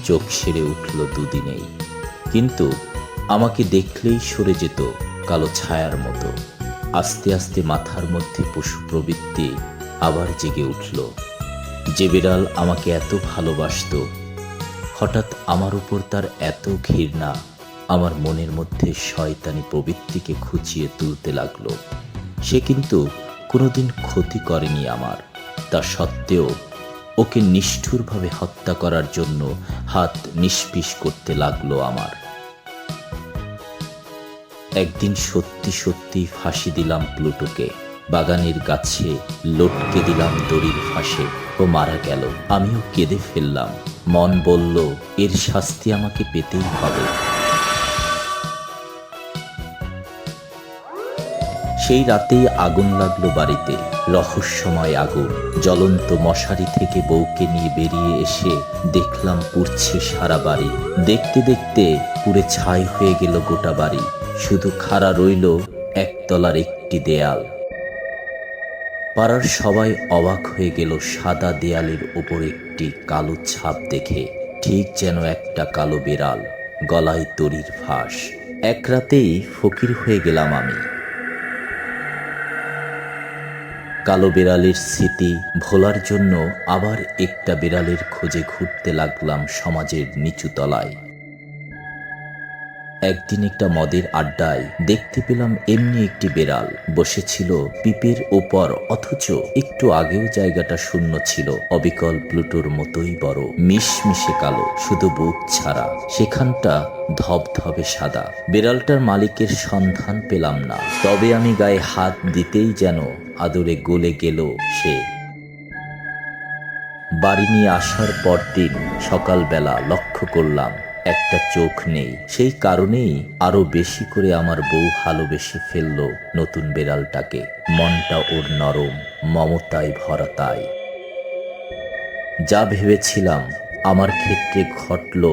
চোখ সেরে উঠল দুদিনেই, কিন্তু আমাকে দেখলেই সরে যেত কালো ছায়ার মতো। আস্তে আস্তে মাথার মধ্যে পশু প্রবৃত্তি আবার জেগে উঠল। যে বিড়াল আমাকে এত ভালোবাসতো, হঠাৎ আমার উপর তার এত ঘৃণা আমার মনের মধ্যে শয়তানি প্রবৃত্তিকে খুঁচিয়ে তুলতে লাগলো। সে কিন্তু কোনোদিন ক্ষতি করেনি আমার, তা সত্ত্বেও ওকে নিষ্ঠুরভাবে হত্যা করার জন্য হাত নিষ্পিস করতে লাগলো আমার। একদিন সত্যি সত্যি ফাঁসি দিলাম প্লুটোকে। বাগানের গাছে লটকে দিলাম দড়ির ফাঁসে। ও মারা গেল, আমিও কেঁদে ফেললাম। মন বলল, এর শাস্তি আমাকে পেতেই হবে। সেই রাতেই আগুন লাগলো বাড়িতে, রহস্যময় আগুন। জ্বলন্ত মশারি থেকে বউকে নিয়ে বেরিয়ে এসে দেখলাম পুড়ছে সারা বাড়ি। দেখতে দেখতে পুড়ে ছাই হয়ে গেল গোটা বাড়ি, শুধু খাড়া রইল একতলার একটি দেয়াল। পাড়ার সবাই অবাক হয়ে গেল সাদা দেয়ালের ওপর একটি কালো ছাপ দেখে, ঠিক যেন একটা কালো বিড়াল, গলায় দড়ির ফাঁস। এক রাতেই ফকির হয়ে গেলাম আমি। কালো বিড়ালের স্মৃতি ভোলার জন্য আবার একটা বিড়ালের খোঁজে ঘুরতে লাগলাম সমাজের নিচু তলায়। একদিন একটা মদের আড্ডায় দেখতে পেলাম এমনি একটি বিড়াল বসেছিল পিপের ওপর, অথচ একটু আগেও জায়গাটা শূন্য ছিল। অবিকল প্লুটোর মতোই বড়, মিশমিশে কালো, শুধু বুক ছাড়া, সেখানটা ধবধবে সাদা। বিড়ালটার মালিকের সন্ধান পেলাম না, তবে আমি গায়ে হাত দিতেই যেন আদরে গলে গেল সে। বাড়ি নিয়ে আসার পরদিন সকালবেলা লক্ষ্য করলাম একটা চোখ নেই। সেই কারণেই আরো বেশি করে আমার বউ ভালোবেসে ফেলল নতুন বিড়ালটাকে। মনটা ওর নরম, মমতায় ভরা। তাই যা ভেবেছিলাম আমার ক্ষেত্রে ঘটল,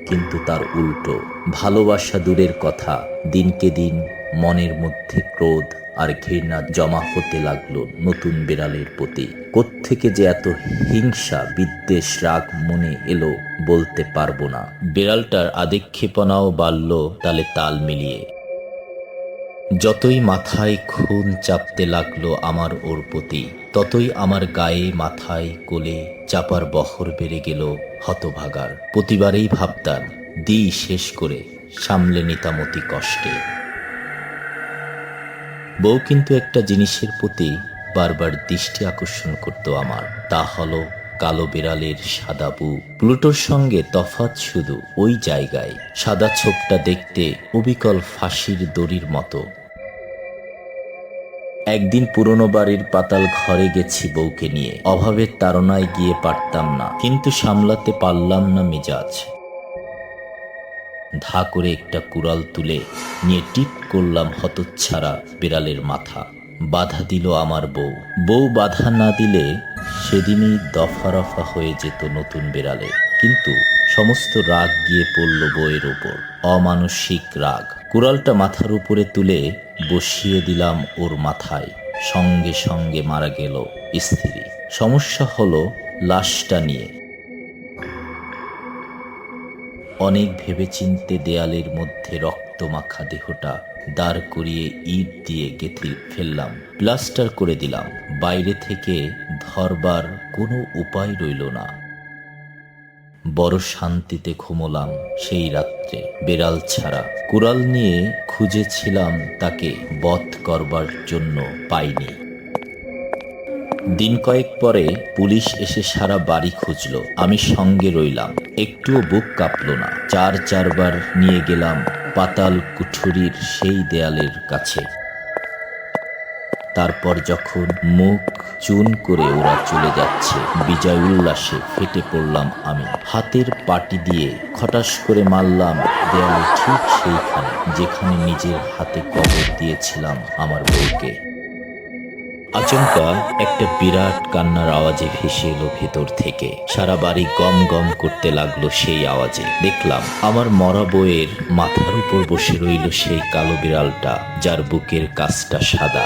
কিন্তু তার উল্টো। ভালোবাসা দূরের কথা, দিনকে দিন মনের মধ্যে ক্রোধ আর ঘৃণা জমা হতে লাগলো নতুন বিড়ালের প্রতি। কোত্থেকে যে এত হিংসা, বিদ্বেষ, রাগ মনে এলো বলতে পারবো না। বিড়ালটার আদিক্ষেপণাও বাড়ল তালে তাল মিলিয়ে। যতই মাথায় খুন চাপতে লাগলো আমার ওর প্রতি, ততই আমার গায়ে, মাথায়, কোলে চাপার বহর বেড়ে গেল হতভাগার। প্রতিবারেই ভাবতাম দিই শেষ করে সামলে নিতাম অতি কষ্টে। বউ কিন্তু একটা জিনিসের প্রতি বারবার দৃষ্টি আকর্ষণ করত আমার, তা হলো কালো বিড়ালের সাদা বুক। প্লুটোর সঙ্গে তফাৎ শুধু ওই জায়গায়, সাদা ছোপটা দেখতে অবিকল ফাঁসির দড়ির মতো। একদিন পুরনো বাড়ির পাতাল ঘরে গেছি বউকে নিয়ে। অভাবের তাড়নায় গিয়ে পারতাম না, কিন্তু সামলাতে পারলাম না মেজাজ। ধা করে একটা কুড়াল তুলে নিয়ে টিপ করলাম হতচ্ছাড়া বিড়ালের মাথা। বাধা দিল আমার বউ। বউ বাধা না দিলে সেদিনই দফা রফা হয়ে যেত নতুন বিড়ালে। কিন্তু সমস্ত রাগ গিয়ে পড়ল বউয়ের ওপর, অমানসিক রাগ। কুড়ালটা মাথার উপরে তুলে বসিয়ে দিলাম ওর মাথায়। সঙ্গে সঙ্গে মারা গেল স্ত্রী। সমস্যা হলো লাশটা নিয়ে। অনেক ভেবেচিন্তে দেয়ালের মধ্যে রক্তমাখা দেহটা দাঁড় করিয়ে ইট দিয়ে গেঁথে ফেললাম, প্লাস্টার করে দিলাম। বাইরে থেকে ধরবার কোনো উপায় রইল না। বড় শান্তিতে ঘুমোলাম সেই রাত্রে, বিড়াল ছাড়া। কুড়াল নিয়ে খুঁজেছিলাম তাকে বধ করবার জন্য, পাইনি। দিন কয়েক পরে পুলিশ এসে সারা বাড়ি খুঁজল, আমি সঙ্গে রইলাম। একটুও বুক কাঁপল না। চারবার নিয়ে গেলাম পাতাল কুঠুরির সেই দেয়ালের কাছে। তারপর যখন মুখ চুন করে ওরা চলে যাচ্ছে, বিজয় উল্লাসে ফেটে পড়লাম আমি। হাতের পাটি দিয়ে খটাস করে মারলাম দেয়ালে, ঠিক সেইখানে যেখানে নিজের হাতে কবর দিয়েছিলাম আমার বউকে। আচমকা একটা বিরাট কান্নার আওয়াজে ভেসে এলো ভেতর থেকে। সারা বাড়ি গম গম করতে লাগলো সেই আওয়াজে। দেখলাম আমার মরা বউয়ের মাথার উপর বসে রইল সেই কালো বিড়ালটা, যার বুকের কাছটা সাদা।